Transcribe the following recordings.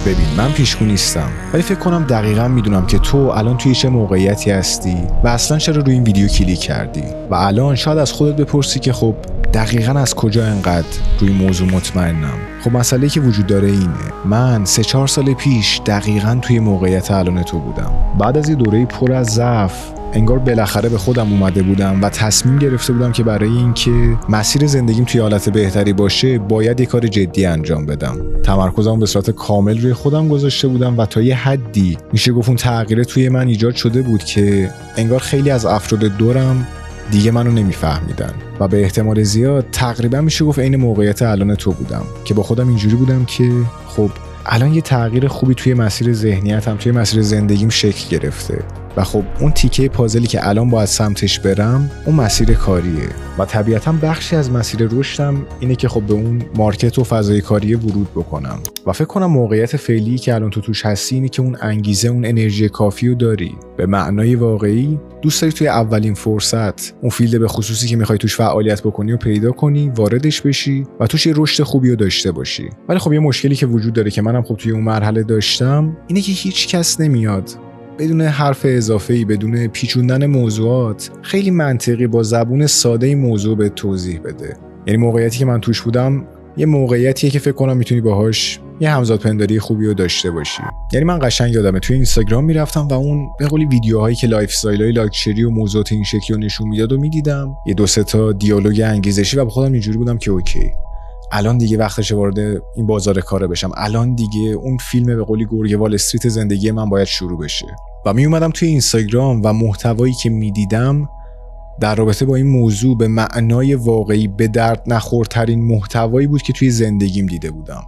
ببین من پیشگو نیستم، ولی فکر کنم دقیقاً میدونم که تو الان توی چه موقعیتی هستی و اصلا چرا روی این ویدیو کلیک کردی و الان شاید از خودت بپرسی که خب دقیقاً از کجا انقدر روی موضوع مطمئنم. خب مسئله‌ای که وجود داره اینه، من 3-4 سال پیش دقیقاً توی موقعیت الان تو بودم. بعد از یه دوره پر از ضعف انگار بالاخره به خودم اومده بودم و تصمیم گرفته بودم که برای اینکه مسیر زندگیم توی حالت بهتری باشه باید یه کار جدی انجام بدم. تمرکزم به صورت کامل روی خودم گذاشته بودم و تا یه حدی میشه گفت اون تغییر توی من ایجاد شده بود که انگار خیلی از افراد دورم دیگه منو نمیفهمیدن و به احتمال زیاد تقریبا میشه گفت عین موقعیت الان تو بودم که با خودم اینجوری بودم که خب الان یه تغییر خوبی توی مسیر ذهنیتم، توی مسیر زندگیم شکل گرفته و خب اون تیکه پازلی که الان باید سمتش برم اون مسیر کاریه و طبیعتاً بخشی از مسیر رشدم اینه که خب به اون مارکت و فضای کاری ورود بکنم و فکر کنم موقعیت فعلی که الان تو توش هستی اینه که اون انگیزه، اون انرژی کافی رو داری. به معنای واقعی دوست داری توی اولین فرصت اون فیلد به خصوصی که میخوای توش فعالیت بکنی و پیدا کنی، واردش بشی و توش یه رشد خوبی رو داشته باشی. ولی خب یه مشکلی که وجود داره که منم خب توی اون مرحله داشتم اینه که هیچ کس نمیاد بدون حرف اضافه‌ای، بدون پیچوندن موضوعات، خیلی منطقی با زبون ساده این موضوع به توضیح بده. یعنی موقعیتی که من توش بودم یه موقعیتیه که فکر کنم میتونی باهاش یه همزادپنداری خوبی رو داشته باشی. یعنی من قشنگ یادمه توی اینستاگرام میرفتم و اون به قولی ویدیوهایی که لایف استایلای لاکچری و موضوعات این شکلی رو نشون میداد و میدیدم، یه 2-3 تا دیالوگ انگیزشی و با خودم اینجوری بودم که اوکی الان دیگه وقتشه وارد این بازار کار بشم، الان دیگه اون فیلم به قولی گرگ وال استریت زندگی من باید شروع بشه. و می اومدم توی اینستاگرام و محتوایی که میدیدم در رابطه با این موضوع به معنای واقعی به درد نخورترین محتوایی بود که توی زندگیم دیده بودم.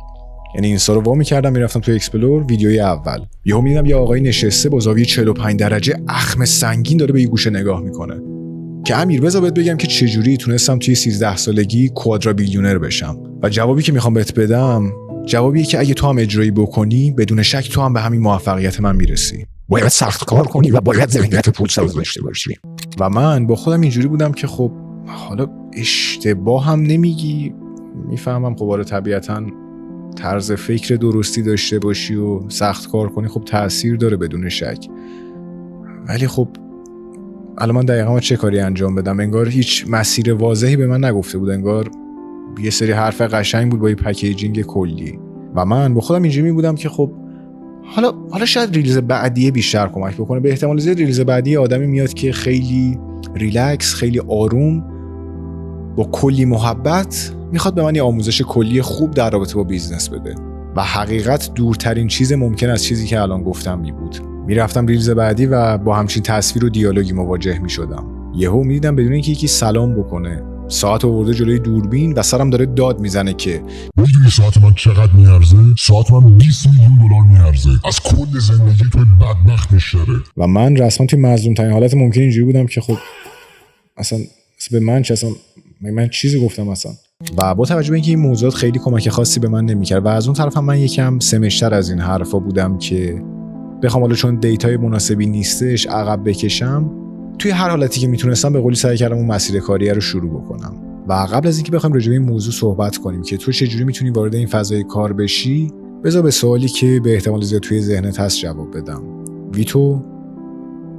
یعنی اینستا رو وا می‌کردم میرفتم توی اکسپلور، ویدیوی اول یهو می‌دیدم یه آقای نشسته با زاویه 45 درجه اخم سنگین داره به یه گوشه نگاه میکنه که امیر بذار بهت بگم که چجوری تونستم توی 13 سالگی کوادرا بیلیونر بشم. و جوابی که میخوام بهت بدم جوابیه که اگه تو هم اجرایی بکنی بدون شک تو هم به همین موفقیت من میرسی. باید سخت کار کنی و باید ذهنیت پولساز داشته باشی. و من با خودم اینجوری بودم که خب حالا اشتباه هم نمیگی، میفهمم خب آره طبیعتاً طرز فکر درستی داشته باشی و سخت کار کنی خب تأثیر داره بدون شک، ولی خب الان من دقیقاً چه کاری انجام بدم؟ انگار هیچ مسیر واضحی به من نگفته بود، انگار یه سری حرف قشنگ بود با یه پکیجینگ کلی و من با خودم اینجوری بودم که خب حالا شاید ریلیز بعدیه بیشتر کمک بکنه. به احتمال زیاد ریلیز بعدی آدمی میاد که خیلی ریلکس، خیلی آروم، با کلی محبت میخواد به من یه آموزش کلی خوب در رابطه با بیزنس بده و حقیقت دورترین چیز ممکن از چیزی که الان گفتم می بود. میرفتم ریلیز بعدی و با همچین تصویر و دیالوگی مواجه میشدم. یهو میدیدم بدون اینکه یکی سلام بکنه ساعت آورده جلوی دوربین و سرم داره داد میزنه که میدونی ساعت من چقدر میارزه؟ ساعت من 20 میلیون دلار میارزه. از کل زندگی تو بدبخت میشره. و من رسما توی مظلوم ترین حالت ممکن اینجوری بودم که خب اصلا به من چه، اصلا من چیزی گفتم اصلا. و با توجه به اینکه این موضوعات خیلی کمک خاصی به من نمیکرد و از اون طرف هم من یکم سمشتر از این حرفا بودم که بخوام حالا چون دیتای مناسبی نیستش عقب بکشم، توی هر حالتی که میتونستم به قولی سعی کردم اون مسیر کاریه رو شروع بکنم. و قبل از اینکه بخوایم راجع به این موضوع صحبت کنیم که تو چجوری میتونی وارد این فضای کار بشی، بذار به سوالی که به احتمال زیاد توی ذهنت هست جواب بدم. ویتو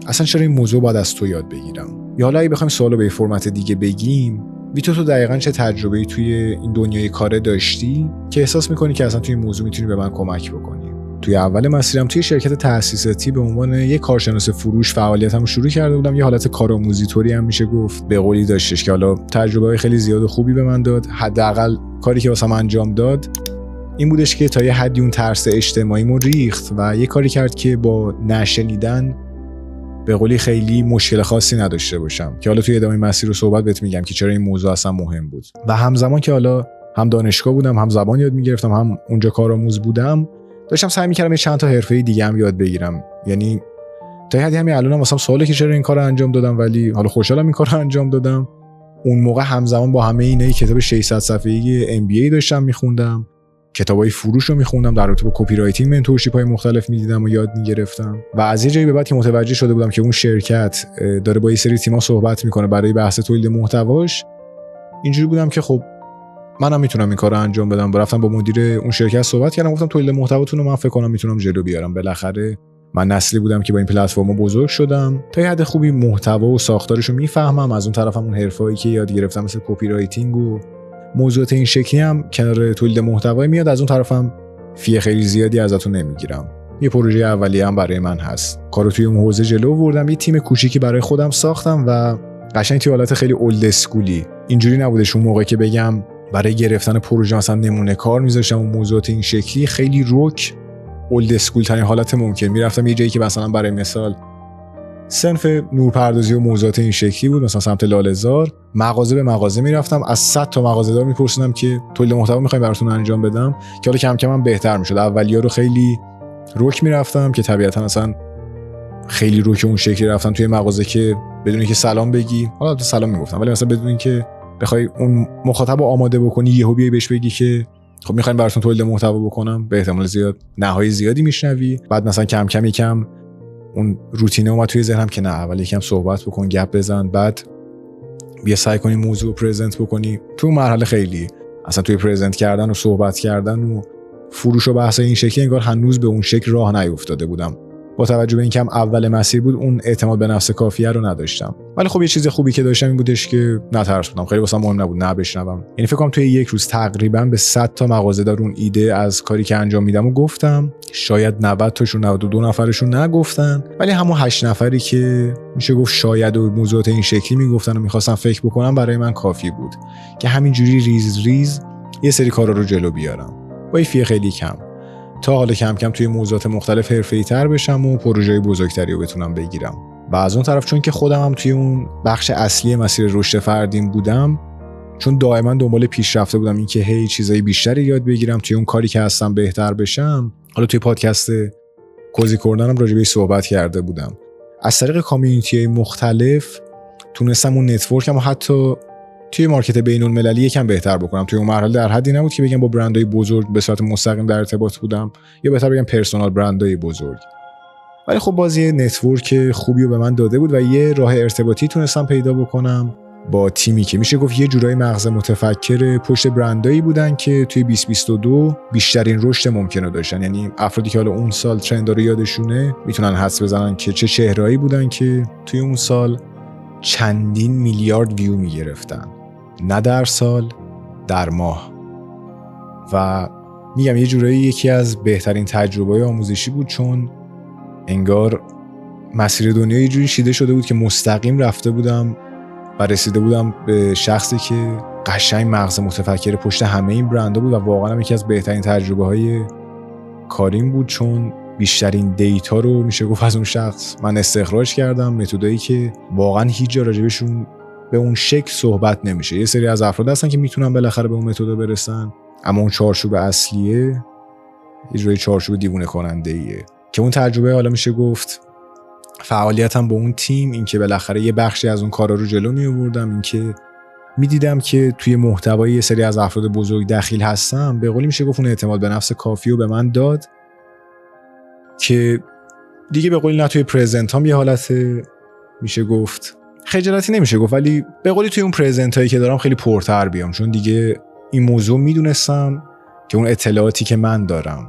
اصلا چرا این موضوع باید از تو یاد بگیرم؟ یا حالا اگه بخوایم سوالو به فرمت دیگه بگیم، ویتو تو دقیقاً چه تجربه‌ای توی این دنیای کار داشتی که احساس می‌کنی که اصلا توی این موضوع میتونی به من کمک بکنی؟ توی اول مسیرم توی شرکت تأسیساتی به عنوان یک کارشناس فروش فعالیتم رو شروع کرده بودم. یه حالت کارآموزی طوری هم میشه گفت به قولی داشتش که حالا تجربه‌های خیلی زیاد و خوبی به من داد. حداقل کاری که واسم انجام داد این بودش که تا یه حدی اون ترس اجتماعیمو ریخت و یه کاری کرد که با نشنیدن به قولی خیلی مشکل خاصی نداشته باشم که حالا توی ادامه مسیر رو صحبت بهت میگم که چرا این موضوع اصلا مهم بود. و همزمان که حالا هم دانشگاه بودم، هم زبان یاد میگرفتم، هم اونجا کارآموز بودم، داشتم سعی میکردم یه چند تا حرفه دیگه هم یاد بگیرم. یعنی تا حدی همین الانم واسم سواله که چرا این کارو انجام دادم، ولی حالا خوشحالم این کارو انجام دادم. اون موقع همزمان با همه اینا کتاب 600 صفحه‌ای MBA داشتم میخوندم، کتابای فروش رو میخوندم، در رابطه با کپی رایتینگ منتورشیپ‌های مختلف میدیدم و یاد میگرفتم. و از یه جایی به بعد که متوجه شده بودم که اون شرکت داره با یه سری تیم‌ها صحبت میکنه برای بحث تولید محتواش، اینجوری بودم که خب منم میتونم این کارو انجام بدم. رفتم با مدیر اون شرکت صحبت کردم، گفتم تولید محتواتون رو من فکر کنم میتونم جلو بیارم. بالاخره من نسلی بودم که با این پلتفرم‌ها بزرگ شدم، تا یه حد خوبی محتوا و ساختارش رو میفهمم. از اون طرفم اون حرفایی که یاد گرفتم مثل کپی رایتینگ و موضوعات این شکلی هم کنار تولید محتوا میاد. از اون طرفم فی خیلی زیادی ازتون نمیگیرم. یه پروژه اولیه هم برای من هست. کارو توی اون حوزه جلو بردم، یه تیم کوچیکی برای خودم ساختم و قشنگ توی حالت خیلی اولد اسکولی. اینجوری نبودش اون موقع که بگم برای گرفتن پروژه مثلا نمونه کار میذاشتم و موضوعات این شکلی. خیلی روک اولد اسکول ترین حالت ممکن. میرفتم یه جایی که مثلا برای مثال صنف نورپردازی و موضوعات این شکلی بود، مثلا سمت لاله‌زار، مغازه به مغازه میرفتم، از 100 تا مغازه‌دار میپرسیدم که تولید محتوا می‌خواید براتون انجام بدم، که حالا کم کم هم بهتر میشد. اولیا رو خیلی روک میرفتم که طبیعتا مثلا خیلی روک اون شکلی رفتم توی مغازه که بدون اینکه سلام بگی، حالا سلام میگفتم، ولی مثلا بدون اینکه بخوای اون مخاطب رو آماده بکنی یهو بیای بهش بگی که خب می‌خوایم براتون تولید محتوا بکنم، به احتمال زیاد نهای زیادی میشنوی. بعد مثلا کم کم یکم اون روتینه اومد توی ذهنم که نه، اول یکم صحبت بکن، گپ بزن، بعد بیا سعی کنی موضوع پرزنت بکنی. تو مرحله خیلی اصلا توی پرزنت کردن و صحبت کردن و فروش و بحث این شکلی انگار هنوز به اون شکل راه نیفتاده بودم. با توجه به اینکه اول مسیر بود، اون اعتماد به نفس کافیه رو نداشتم. ولی خب یه چیز خوبی که داشتم این بودش که نترسیدم. خیلی واسم مهم نبود نه بشنوم. یعنی فکر کنم توی یک روز تقریبا به 100 تا مغازه‌دار اون ایده از کاری که انجام میدم و گفتم. شاید 90 تاشون 92 نفرشون نگفتن، ولی همون 8 نفری که میشه گفت شاید و موضوعات این شکلی میگفتن و می‌خواستم فکر بکنم برای من کافی بود که همینجوری ریز ریز یه سری کارا رو جلو بیارم با فی خیلی کم، تا حالا کم کم توی موضوعات مختلف حرفه‌ای‌تر بشم و پروژه‌های بزرگتری رو بتونم بگیرم. و از اون طرف چون که خودم هم توی اون بخش اصلی مسیر رشد فردیم بودم، چون دائما دنبال پیشرفته بودم، این که هی چیزای بیشتری یاد بگیرم، توی اون کاری که هستم بهتر بشم. حالا توی پادکست کوزی کردنم راجع بهش صحبت کرده بودم. از طریق کامیونیتی‌های مختلف تونستم اون نتورکم و حتی توی مارکت بین‌المللی یکم بهتر بکنم. توی اون مرحله در حدی نبود که بگم با برندهای بزرگ به صورت مستقیم در ارتباط بودم، یا بهتر بگم پرسونال برندهای بزرگ، ولی خب باز یه نتورک خوبی رو به من داده بود و یه راه ارتباطی تونستم پیدا بکنم با تیمی که میشه گفت یه جورای مغز متفکر پشت برندایی بودن که توی 2022 بیشترین رشد ممکنه داشتن. یعنی افرادی که حالا اون سال ترند رو یادشونه میتونن حدس بزنن که چه چهرهایی بودن که توی اون سال چندین میلیارد ویو میگرفتن، نه در سال، در ماه. و میگم یه جورایی یکی از بهترین تجربه‌های آموزشی بود، چون انگار مسیر دنیا یه جوری چیده شده بود که مستقیم رفته بودم و رسیده بودم به شخصی که قشنگ مغز متفکر پشت همه این برندها بود و واقعا هم یکی از بهترین تجربه‌های کاریم بود، چون بیشترین دیتا رو میشه گفت از اون شخص من استخراج کردم. متدایی که واقعا هیچ جا راجبشون به اون شکل صحبت نمیشه. یه سری از افراد هستن که میتونن بالاخره به اون متد برسن، اما اون چارچوب اصلیه یه جوری چارچوب دیوونه کننده ایه که اون تجربه حالا میشه گفت فعالیتم با اون تیم، این که بالاخره یه بخشی از اون کارا رو جلو می آوردم، این که میدیدم که توی محتوای یه سری از افراد بزرگ دخیل هستم، به قولی میشه گفت اون اعتماد به نفس کافی رو به من داد که دیگه به قولی نه توی پرزنت هم یه حالت میشه گفت خجالتی نمیشه گفت، ولی به قولی توی اون پرزنت هایی که دارم خیلی پرتر بیام، چون دیگه این موضوع میدونستم که اون اطلاعاتی که من دارم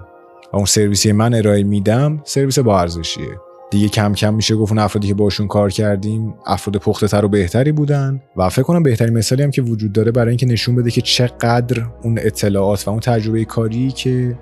و اون سرویسی من ارائه میدم سرویس با ارزشیه. دیگه کم کم میشه گفت اون افرادی که باشون کار کردیم افراد پخته تر و بهتری بودن و فکر کنم بهترین مثالی هم که وجود داره برای اینکه نشون بده که چقدر اون اطلاعات و اون تجربه کاری که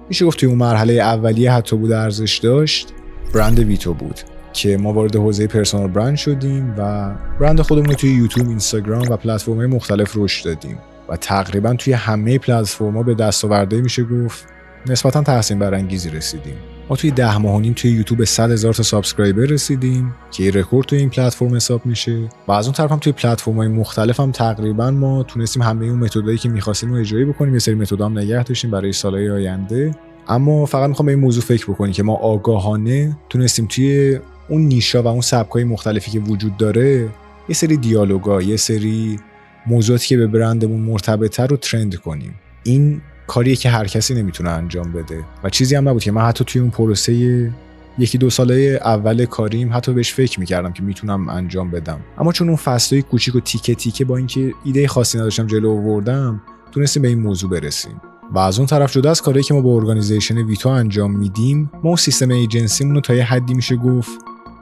میشه گفت توی اون مرحله اولیه حتی بود ارزش داشت، برند ویتو بود که ما وارد حوزه پرسونال برند شدیم و برند خودمون رو توی یوتیوب، اینستاگرام و پلتفرم‌های مختلف رشد دادیم و تقریبا توی همه پلتفرم‌ها به دستاوردهای میشه گفت نسبتاً تحسین برانگیزی رسیدیم. ما توی 10 ماه و نیم توی یوتیوب 100,000 تا سابسکرایبر رسیدیم که یه رکورد توی این پلتفرم حساب میشه و از اون طرف هم توی پلتفرم‌های مختلف هم تقریبا ما تونستیم همه اون متدایی که می‌خواستیم رو اجرا بکنیم. یه سری متدا هم نگه داشتیم برای سال‌های آینده. اما فقط می‌خوام به این موضوع فکر بکنیم که ما آگاهانه تونستیم توی اون نیشا و اون سبک‌های مختلفی که وجود داره یه سری دیالوگا، یه سری موضوعاتی که به برندمون مرتبطه رو ترند کنیم. این کاریه که هر کسی نمیتونه انجام بده و چیزی هم نبود که من حتی توی اون پروسه 1-2 ساله اول کاریم حتی بهش فکر میکردم که میتونم انجام بدم، اما چون اون فصلای کوچیک و تیکه تیکه با اینکه ایده خاصی نداشتم جلو آوردم، تونستیم به این موضوع برسیم. و از اون طرف جدا از کارهایی که ما با ارگانیزیشن ویتو انجام میدیم، ما اون سیستم ایجنسیمون رو تا یه حدی میشه گفت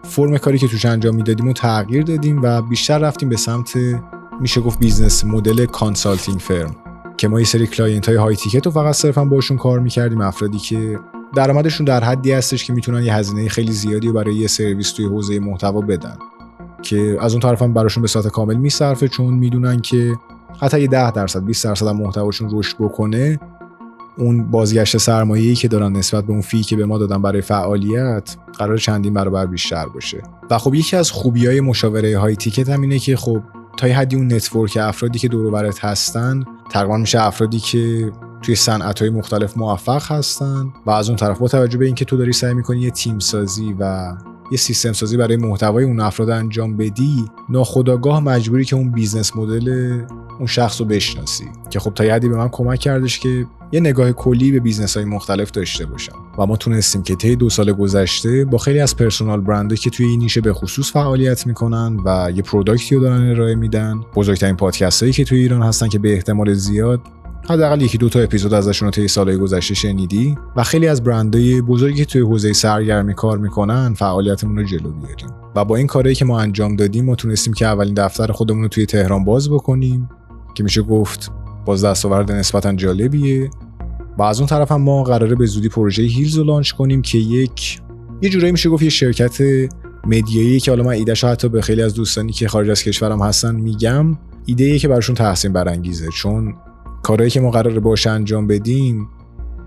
فرم کاری که توش انجام میدادیم رو تغییر دادیم و بیشتر رفتیم به سمت میشه گفت بیزنس مدل کانسالتینگ فرم که ما یه سری کلاینت های های تیکت رو فقط صرفا باشون کار میکردیم، افرادی که درآمدشون در حدی هستش که میتونن یه هزینه خیلی زیادی رو برای یه سرویس توی حوزه محتوا بدن که از اون طرف هم براشون به صورت کامل میصرفه، چون میدونن که حتی یه 10% 20% از محتواشون رشد بکنه، اون بازگشت سرمایه‌ای که دارن نسبت به اون فی که به ما دادن برای فعالیت قرار چندین برابر بیشتر باشه. و خب یکی از خوبی‌های مشاوره های تیکت هم اینه که خب تا یه حدی اون نتورک افرادی که دور و برت هستن تقریبا میشه افرادی که توی صنعت‌های مختلف موفق هستن و از اون طرف با توجه به اینکه تو داری سعی می‌کنی یه تیم سازی و یه سیستم سازی برای محتوای اون افراد انجام بدی، ناخودآگاه مجبوری که اون بیزنس مدل اون شخص رو بشناسی که خب تا یه حدی به من کمک کردش که یه نگاه کلی به بیزنس‌های مختلف داشته باشم و ما تونستیم که طی 2 سال گذشته با خیلی از پرسونال برندایی که توی این نیشه به خصوص فعالیت میکنن و یه پروداکتی رو دارن ارائه میدن، بزرگترین پادکستایی که توی ایران هستن که به احتمال زیاد حداقل 1-2 تا اپیزود ازشون رو طی سالهای گذشته شنیدی، و خیلی از برندهای بزرگی که توی حوزه سرگرمی کار میکنن فعالیتمون رو جلو بیاریم. و با این کارهایی که ما انجام دادیم ما تونستیم که اولین دفتر خودمون رو توی تهران باز بکنیم که میشه گفت باز دستاورد نسبتاً جالبیه. و از اون طرف هم ما قراره به زودی پروژه هیلز رو لانچ کنیم که یه جورایی میشه گفت یه شرکت مدیایی که حالا من ایده‌شو حتی به خیلی از دوستانی که خارج از کشورم هستن میگم، ایده‌ای که براشون تحسین برانگیزه، چون کارهایی که ما قراره باشه انجام بدیم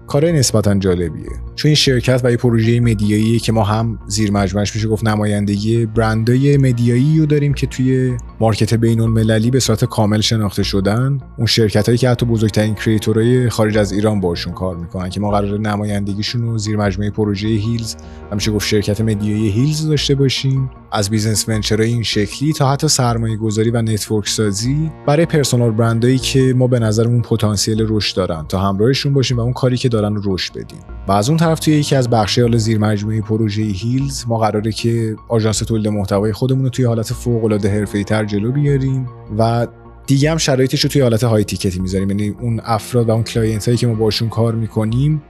کارهای نسبتاً جالبیه، چون این شرکت و یه پروژه مدیایی که ما هم زیر مجموعش میشه گفت نمایندگی برندهای مدیایی رو داریم که توی مارکت بین‌المللی به صورت کامل شناخته شدن، اون شرکتایی که حتی بزرگترین کریئتورهای خارج از ایران باشون کار میکنن که ما قراره نمایندگیشون رو زیر مجموعه پروژه هیلز و میشه گفت شرکت مدیایی هیلز داشته باشیم، از بیزنس ونچرهای این شکلی تا حتی سرمایه‌گذاری و نتورک سازی برای پرسونال برندایی که ما به نظرمون پتانسیل رشد دارن تا همراهشون باشیم و اون کاری که دارن رو رشد بدیم. و از اون طرف توی یکی از بخش‌های حال زیر مجموعه پروژه هیلز ما قراره که آژانس تولید محتوای خودمون رو توی حالت فوق‌العاده حرفه‌ای‌تر جلو بیاریم و دیگه هم شرایطش رو توی حالت های تیکتی می‌ذاریم، یعنی اون افراد و اون کلاینتایی که ما باشون کار می‌کنیم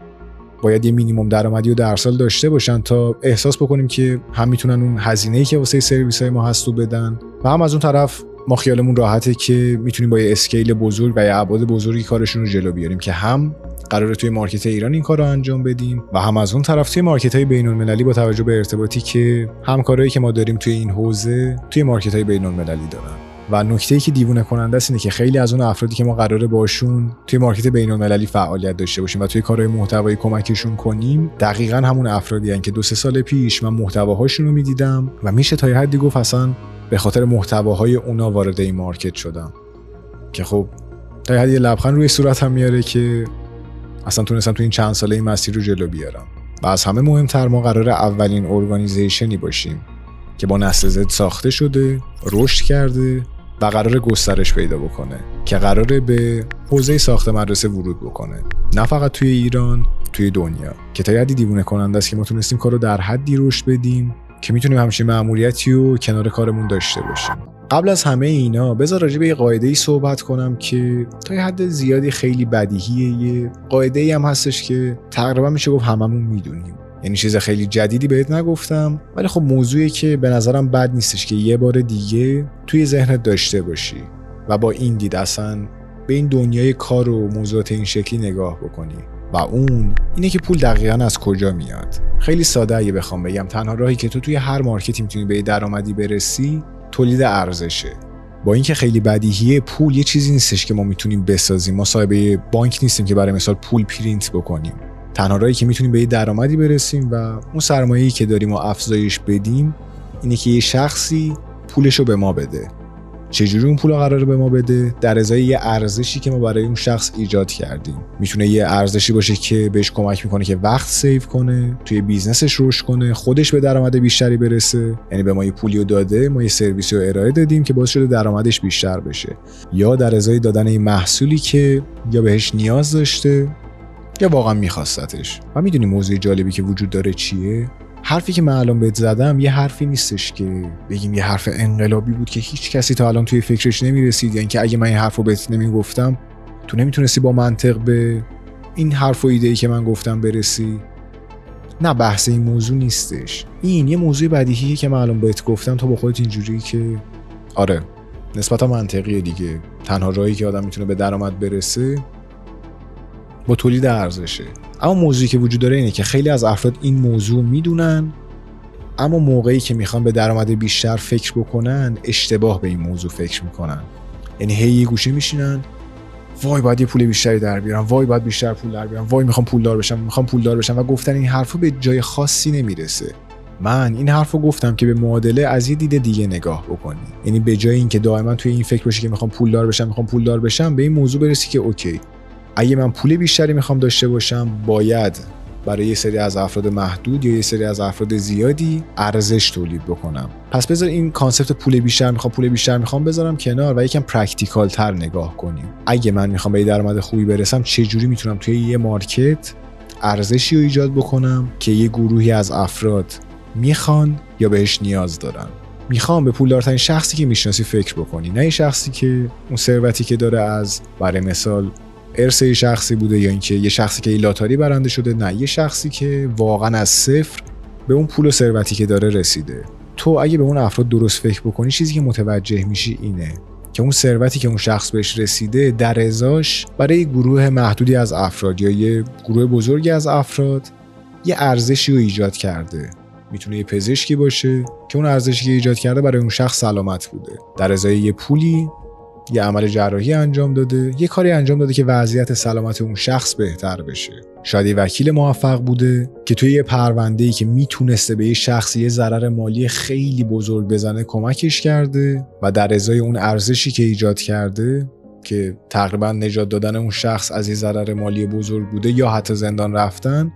باید یه مینیمم درآمدی رو در سال داشته باشن تا احساس بکنیم که هم میتونن اون هزینه‌ای که واسه سرویس‌های ما هست رو بدن و هم از اون طرف ما خیالمون راحته که میتونیم با یه اسکیل بزرگ و یه ابعاد بزرگی کارشون رو جلو بیاریم که هم قراره توی مارکت ایران این کار رو انجام بدیم و هم از اون طرف توی مارکت‌های بین‌المللی با توجه به ارتباطی که همکارایی که ما داریم توی این حوزه توی مارکت‌های بین‌المللی دارن. و نکته‌ای که دیوونه کننده است اینه که خیلی از اون افرادی که ما قراره باشون توی مارکت بین‌المللی فعالیت داشته باشیم و توی کارهای محتوایی کمکشون کنیم دقیقاً همون افرادی هستن که 2-3 سال پیش من محتواهاشون رو می‌دیدم و میشه تا یه حدی گفت اصلا به خاطر محتواهای اونا وارد این مارکت شدم که خب تا یه حدی لبخند روی صورتم میاره که اصلا تونستم تو این چند ساله این مسیر رو جلو بیارم. و از همه مهمتر ما قراره اولین ارگانیزیشنی باشیم که با نسل زد ساخته شده، رشد کرده و قراره گسترش پیدا بکنه که قراره به حوزه ساخت مدرسه ورود بکنه، نه فقط توی ایران، توی دنیا، که تا حدی دیوونه کننده است که ما تونستیم کارو در حدی رشد بدیم که میتونیم همچین مأموریتی رو کنار کارمون داشته باشیم. قبل از همه اینا بذار راجع به یه قاعده‌ای صحبت کنم که تا یه حد زیادی خیلی بدیهیه، یه قاعده‌ای هم هستش که تقریبا میشه گفت هممون میدونیم، یعنی چیز خیلی جدیدی بهت نگفتم، ولی خب موضوعی که به نظرم بد نیستش که یه بار دیگه توی ذهنت داشته باشی و با این دید اصلا به این دنیای کار و موضوعات این شکلی نگاه بکنی و اون اینه که پول دقیقاً از کجا میاد. خیلی ساده اگه بخوام بگم تنها راهی که تو توی هر مارکتی میتونی به درآمدی برسی تولید ارزشه. با اینکه خیلی بدیهیه پول یه چیزی نیستش که ما میتونیم بسازیم، ما صاحب بانک نیستیم که برای مثال پول پرینت بکنیم. تنها راهی که میتونیم به یه درآمدی برسیم و اون سرمایه‌ای که داریم و افزایش بدیم اینه که یه شخصی پولشو به ما بده. چجوری اون پول قراره به ما بده؟ در ازای یه ارزشی که ما برای اون شخص ایجاد کردیم. میتونه یه ارزشی باشه که بهش کمک میکنه که وقت سیو کنه، توی بیزنسش رشد کنه، خودش به درآمد بیشتری برسه، یعنی به ما یه پولیو داده، ما یه سرویسی رو ارائه دادیم که باعث شده درآمدش بیشتر بشه، یا در ازای دادن این محصولی که یا بهش نیاز داشته یا واقعا میخواستش. و میدونی موضوع جالبی که وجود داره چیه؟ حرفی که من الان بهت زدم یه حرفی نیستش که بگیم یه حرف انقلابی بود که هیچ کسی تا الان توی فکرش نمیرسید، یا اینکه اگه من این حرفو بهت نمیگفتم تو نمیتونستی با منطق به این حرف و ایده‌ای که من گفتم برسی؟ نه، بحث این موضوع نیستش. این یه موضوع بدیهیه که من الان بهت گفتم تا با خودت اینجوری که آره نسبتا منطقیه دیگه. تنها راهی که آدم میتونه به درآمد برسه با تولید ارزشه. اما موضوعی که وجود داره اینه که خیلی از افراد این موضوع میدونن، اما موقعی که میخوان به درآمد بیشتر فکر بکنن اشتباه به این موضوع فکر میکنن. یعنی هی یه گوشه میشینن، وای باید یه پول بیشتری در بیارم، وای باید بیشتر پول در بیارم، وای میخوام پولدار بشم و گفتن این حرفو به جای خاصی نمیرسه. من این حرفو گفتم که به معادله از یه دید دیگه نگاه بکنی. یعنی به جای اینکه دائما توی این فکر باشی که میخوام پولدار بشم، به این موضوع برسی که اوکی، اگه من پول بیشتری میخوام داشته باشم، باید برای یه سری از افراد محدود یا یه سری از افراد زیادی ارزش تولید بکنم. پس بذار این کانسپت پول بیشتر میخوام بذارم کنار و یکم پرکتیکال تر نگاه کنیم. اگه من میخوام به درآمد خوبی برسم، چه جوری میتونم توی یه مارکت ارزشی رو ایجاد بکنم که یه گروهی از افراد میخوان یا بهش نیاز دارن. میخوام به پولدارترین شخصی که میشناسی فکر بکنی، نه یه شخصی که اون ثروتی که داره از برای مثال ارث یه شخصی بوده یا اینکه یه شخصی که لاتاری برنده شده، نه، یه شخصی که واقعا از صفر به اون پول و ثروتی که داره رسیده. تو اگه به اون افراد درست فکر بکنی، چیزی که متوجه میشی اینه که اون ثروتی که اون شخص بهش رسیده در ازاش برای گروه محدودی از افراد یا یه گروه بزرگی از افراد یه ارزشی رو ایجاد کرده. میتونه یه پزشکی باشه که اون ارزشی که ایجاد کرده برای اون شخص سلامت بوده، در ازای یه پولی یه عمل جراحی انجام داده، یه کاری انجام داده که وضعیت سلامت اون شخص بهتر بشه. شاید یه وکیل موفق بوده که توی یه پرونده‌ای که میتونسته به یه شخصی یه ضرر مالی خیلی بزرگ بزنه کمکش کرده و در ازای اون ارزشی که ایجاد کرده که تقریبا نجات دادن اون شخص از یه ضرر مالی بزرگ بوده یا حتی زندان رفتن،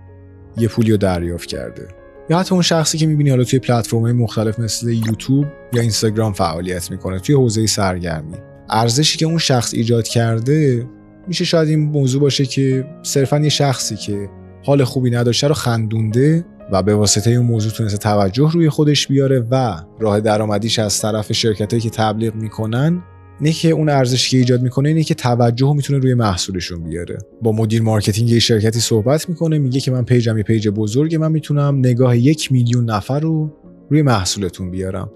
یه پولی رو دریافت کرده. یا حتی اون شخصی که میبینی حالا توی پلتفرم‌های مختلف مثل یوتیوب یا اینستاگرام فعالیت میکنه توی حوزه سرگرمی، ارزشی که اون شخص ایجاد کرده میشه شاید این موضوع باشه که صرفاً یه شخصی که حال خوبی نداشته رو خندونده و به واسطه اون موضوع تونسته توجه روی خودش بیاره و راه درآمدیش از طرف شرکتایی که تبلیغ میکنن نه که اون ارزشی که ایجاد میکنه اینه که توجه میتونه روی محصولشون بیاره. با مدیر مارکتینگ یه شرکتی صحبت میکنه، میگه که من پیجم یه پیج بزرگه، من میتونم نگاه 1 میلیون نفر رو روی محصولتون بیارم.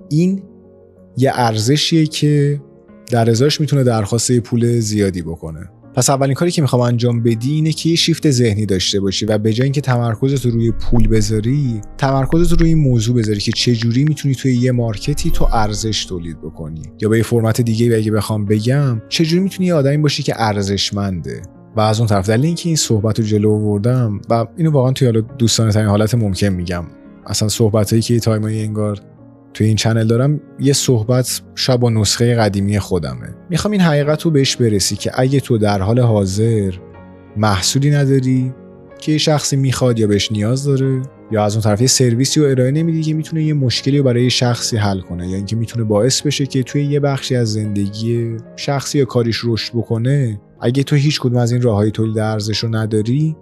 این یه ارزشیه که در ازاش میتونه درخواست پول زیادی بکنه. پس اولین کاری که میخوام انجام بدی اینه که یه شیفت ذهنی داشته باشی و به جای اینکه تمرکزت رو روی پول بذاری، تمرکزت رو روی این موضوع بذاری که چه جوری میتونی توی یه مارکتی تو ارزش تولید بکنی. یا به یه فرمت دیگه اگه بخوام بگم، چه جوری میتونی یه آدمی باشی که ارزشمنده. و از اون طرف دلیل اینکه این صحبت رو جلو آوردم و اینو واقعا توی حالا دوستانه ترین حالت ممکن میگم، اصلا صحبتایی که تایمای انگار توی این چنل دارم یه صحبت شاید با نسخه قدیمی خودمه. میخوام این حقیقت رو بهش برسی که اگه تو در حال حاضر محصولی نداری که یه شخصی میخواد یا بهش نیاز داره، یا از اون طرف یه سرویسی رو ارائه نمیدی که میتونه یه مشکلی رو برای یه شخصی حل کنه، یا اینکه میتونه باعث بشه که توی یه بخشی از زندگی شخصی یا کاریش رشد بکنه، اگه تو هیچ کدوم از این راههای تولید ارزش رو نداری،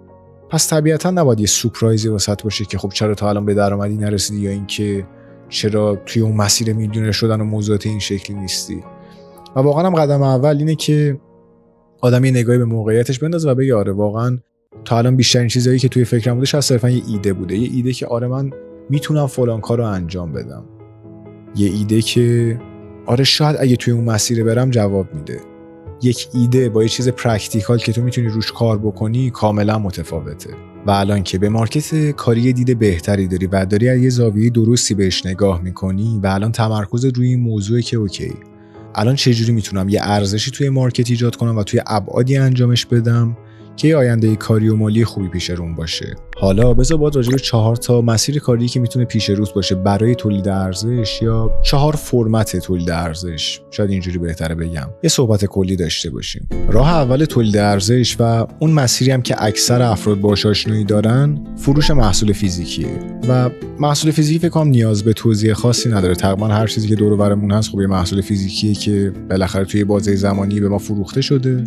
پس طبیعتاً نباید یه سورپرایزی واسط باشه که خب چرا تا الان به درآمدی نرسیدی، یا اینکه چرا توی اون مسیر میلیونر شدن و موضوعات این شکلی نیستی. و واقعا هم قدم اول اینه که آدم یه نگاهی به موقعیتش بندازه و بگه آره واقعا تا الان بیشترین چیزایی که توی فکرم بوده شاید صرفا یه ایده بوده، یه ایده که آره من میتونم فلان کارو انجام بدم، یه ایده که آره شاید اگه توی اون مسیر برم جواب میده. یک ایده با یه چیز پرکتیکال که تو میتونی روش کار بکنی کاملا متفاوته. و الان که به مارکت کاری دید بهتری داری و داری از یه زاویه درستی بهش نگاه میکنی و الان تمرکز روی این موضوعه که اوکی الان چجوری میتونم یه ارزشی توی مارکت ایجاد کنم و توی ابعادی انجامش بدم که یه آینده کاری و مالی خوبی پیش روم باشه. حالا بذار باید راجع به 4 تا مسیر کاری که میتونه پیش روت باشه برای تولید ارزش، یا 4 فرمت تولید ارزش، شاید اینجوری بهتره بگم، یه صحبت کلی داشته باشیم. راه اول تولید ارزش و اون مسیری هم که اکثر افراد باهاش آشنایی دارن، فروش محصول فیزیکیه. و محصول فیزیکی فکر کنم نیاز به توضیح خاصی نداره، تقریبا هر چیزی که دور و برمون هست خب یه محصول فیزیکیه که بالاخره توی بازه زمانی به ما فروخته شده.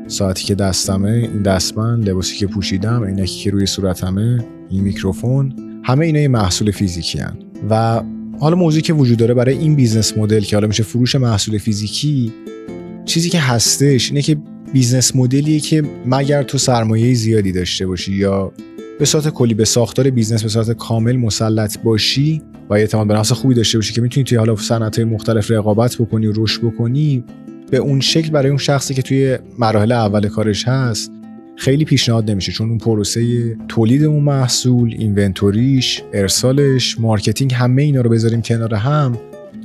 ساعتی که دستمه، این دستبند، لباسی که پوشیدم، عینکی که روی صورتمه، این میکروفون، همه اینا یه محصول فیزیکی هن. و حالا موضوعی که وجود داره برای این بیزنس مدل که حالا میشه فروش محصول فیزیکی، چیزی که هستش اینه که بیزنس مدلیه که مگر تو سرمایه زیادی داشته باشی یا به صورت کلی به ساختار بیزنس به صورت کامل مسلط باشی و اعتماد به نفس خوبی داشته باشی که میتونی توی حالا صنعت‌های مختلف رقابت بکنی و رشد بکنی، به اون شکل برای اون شخصی که توی مراحل اول کارش هست خیلی پیشنهاد نمیشه، چون اون پروسه تولید اون محصول، اینونتوریش، ارسالش، مارکتینگ، همه اینا رو بذاریم کنار هم،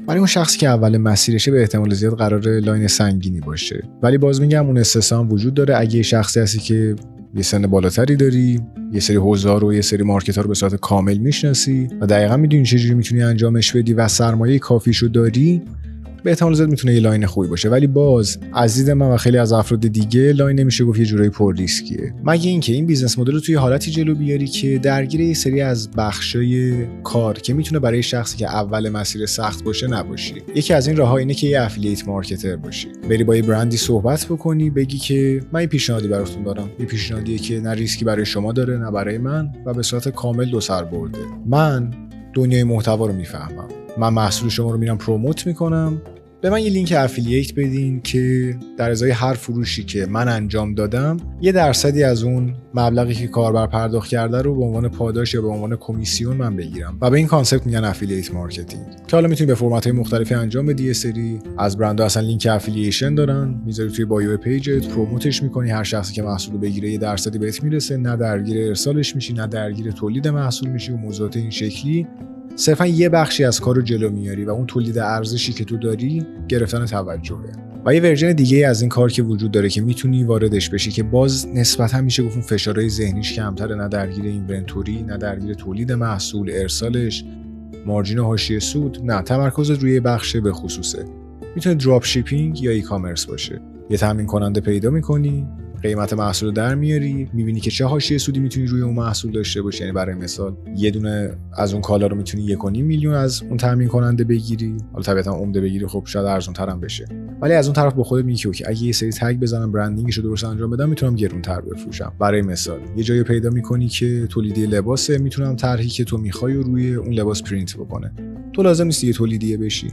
برای اون شخصی که اول مسیرشه به احتمال زیاد قراره لاین سنگینی باشه. ولی باز میگم اون استثنا وجود داره. اگه شخصی هستی که یه سن بالاتری داری، یه سری حوزه‌ها رو، یه سری مارکت‌ها رو به صورت کامل میشناسی و دقیقاً میدونی چجوری میتونی انجامش بدی و سرمایه کافیشو داری، به احتمال زیاد میتونه یه لاین خوبی باشه. ولی باز از دید من و خیلی از افراد دیگه لاین نمیشه گفت، یه جورایی پر ریسکیه، مگه اینکه این بیزنس مدل رو توی حالتی جلو بیاری که درگیر یه سری از بخشای کار که میتونه برای شخصی که اول مسیر سخت باشه نباشی. یکی از این راه‌ها اینه که یه افیلیت مارکتر باشی، بری با یه برندی صحبت بکنی، بگی که من یه پیشنهادی براتون دارم، یه پیشنهادیه که نه ریسکی برای شما داره نه برای من و به صورت کامل دو سر برده. من دنیای محتوا رو میفهمم، من محصول شما رو میرم پروموت میکنم، به من یه لینک افیلیت بدین که در ازای هر فروشی که من انجام دادم 1% از اون مبلغی که کاربر پرداخت کرده رو به عنوان پاداش یا به عنوان کمیسیون من بگیرم. و به این کانسپت میگن افیلیت مارکتینگ که حالا میتونی به فرمت‌های مختلفی انجام بدی. یه سری از برندها اصلا لینک افیلیشن دارن، میذاری توی بایو پیجت، پروموتش میکنی، هر شخصی که محصول بگیره 1% بهت میرسه، نه درگیر ارسالش میشی نه درگیر تولید محصول میشی و موضوعات این شکلی. صرفا یه بخشی از کار رو جلو میاری و اون تولید ارزشی که تو داری گرفتن توجهه. و یه ورژن دیگه از این کار که وجود داره که میتونی واردش بشی که باز نسبتا میشه گفت اون فشارهای ذهنیش کمتره، نه درگیر اینونتوری، نه درگیر تولید محصول، ارسالش، مارجین و حاشیه سود، نه تمرکزت روی بخش به خصوصه. میتونه دراپ شیپینگ یا ای کامرس باشه. یه تامین کننده پیدا میکنی، قیمت محصول رو در میاری، میبینی که چه حاشیه سودی میتونی روی اون محصول داشته باشی. یعنی برای مثال یه دونه از اون کالا رو میتونی 1.5 میلیون از اون تامین کننده بگیری، حالا طبیعتا عمده بگیری خب شاید ارزون تر هم بشه، ولی از اون طرف با خودت میگی که اگه یه سری تگ بزنم، برندینگش رو درست انجام بدم، میتونم گرون تر بفروشم. برای مثال یه جایی پیدا میکنی که تولیدی لباسه، میتونم طرحی که تو میخوای روی اون لباس پرینت بکنه، تو لازم نیست یه تولیدیه بشی.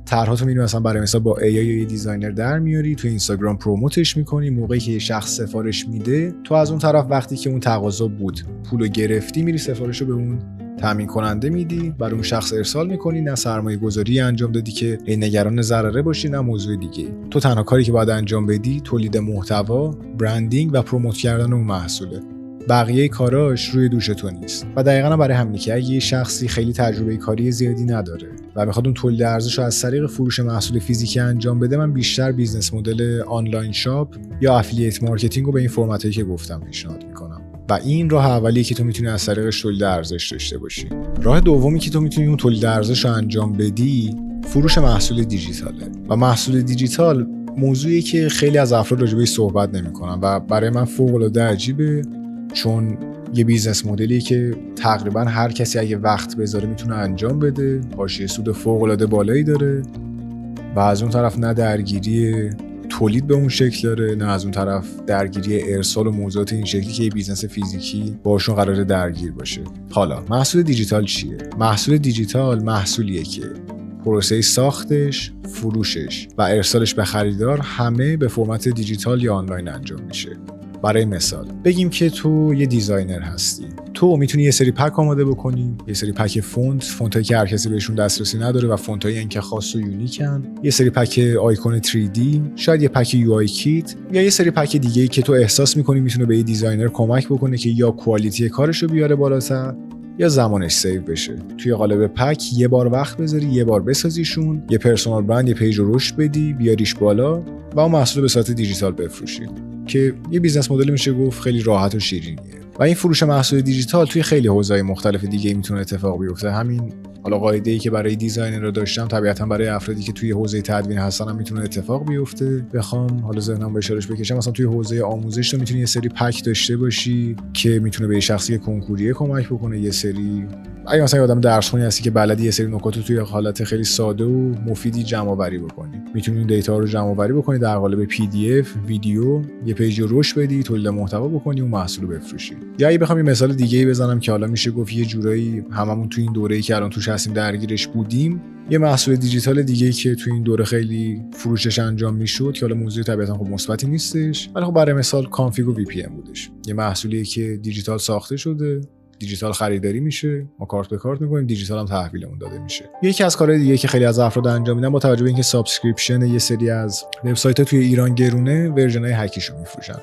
طرحاتو می‌بینی مثلا برای مثال با AI یا یه دیزاینر در میاری، تو اینستاگرام پروموتش می‌کنی، موقعی که یه شخص سفارش میده، تو از اون طرف وقتی که اون تقاضا بود پولو گرفتی، میری سفارشو به اون تامین کننده میدی، برای اون شخص ارسال می‌کنی، نه سرمایه‌گذاری انجام دادی که نگران ضرره باشی نه موضوع دیگه. تو تنها کاری که باید انجام بدی تولید محتوا، برندینگ و پروموت کردن اون محصوله. بقیه کاراش روی دوش تو نیست. و دقیقاً برای همینه که اگه یه شخصی خیلی تجربه کاری زیادی نداره و میخواد اون تولید ارزش رو از طریق فروش محصول فیزیکی انجام بده، من بیشتر بیزنس مدل آنلاین شاپ یا افیلیت مارکتینگ رو به این فرمتایی که گفتم پیشنهاد میکنم. و این راه اولیه که تو میتونی از طریقش تولید ارزش داشته باشی. راه دومی که تو میتونی اون تولید ارزش رو انجام بدی، فروش محصول دیجیتاله. و محصول دیجیتال موضوعی که خیلی از افراد راجع بهش صحبت نمیکنن و برای من فوق العاده عجیبه، چون یه بیزنس مدلی که تقریبا هر کسی اگه وقت بذاره میتونه انجام بده، حاشیه سود فوق العاده بالایی داره و از اون طرف نه درگیری تولید به اون شکل داره، نه از اون طرف درگیری ارسال و موضوعات این شکلی که یه بیزنس فیزیکی باشون قراره درگیر باشه. حالا محصول دیجیتال چیه؟ محصول دیجیتال محصولیه که پروسه ساختش، فروشش و ارسالش به خریدار همه به فرمت دیجیتال یا آنلاین انجام میشه. برای مثال بگیم که تو یه دیزاینر هستی، تو میتونی یه سری پک آماده بکنی، یه سری پک فونتایی که هر کسی بهشون دسترسی نداره و فونتایی این که خاص و یونیکن، یه سری پک آیکون 3D، شاید یه پک UI کیت یا یه سری پک دیگه‌ای که تو احساس می‌کنی میتونه به یه دیزاینر کمک بکنه که یا کوالیتی کارشو بیاره بالاتر یا زمانش سیو بشه. توی قالب پک یه بار وقت بذاری، یه بار بسازیشون، یه پرسونال برند، یه پیج رو رشد بدی، بیاریش بالا و اون محصول به صورت دیجیتال بفروشی که یه بیزنس مدل میشه گفت خیلی راحت و شیرینیه. و این فروش محصول دیجیتال توی خیلی حوزه‌های مختلف دیگه میتونه اتفاق بیفته. همین حالا قاعده‌ای که برای دیزاینر رو داشتم طبیعتاً برای افرادی که توی حوزه تدوین هستن هم میتونه اتفاق بیفته. بخوام حالا ذهنم به اشارهش بکشم، مثلا توی حوزه آموزش تو میتونی یه سری پک داشته باشی که میتونه به یه شخصی کنکوریه کمک بکنه، یه سری اگه مثلا آدم درسخونی هستی که بلدی یه سری نکات رو توی حالت خیلی ساده و مفیدی جمع آوری بکنی، میتونی این دیتا رو جمع آوری بکنی در قالب PDF، ویدیو، یه پیج رو رشد بدی، تولید محتوا بکنی و محصول رو بفروشی. یا اگه بخوام یه مثال دیگه‌ای بزنم که حالا میشه گفت یه جورایی هممون تو این دوره‌ای که الان توش هستیم درگیرش بودیم، یه محصول دیجیتال دیگه‌ای که تو این دوره خیلی فروشش انجام میشد که حالا موضوع طبیعتاً خب مثبتی نیستش، ولی خب برای مثال کانفیگ و VPN بودش. یه محصولی که دیجیتال ساخته شده، دیجیتال خریداری میشه، ما کارت به کارت میکنیم، دیجیتال هم تحویلمون داده میشه. یکی از کارهای دیگه که خیلی از افراد انجام میدن با توجه به اینکه سابسکریپشن یه سری از وبسایت‌ها توی ایران گرونه، ورژن‌های هکیشو میفروشن.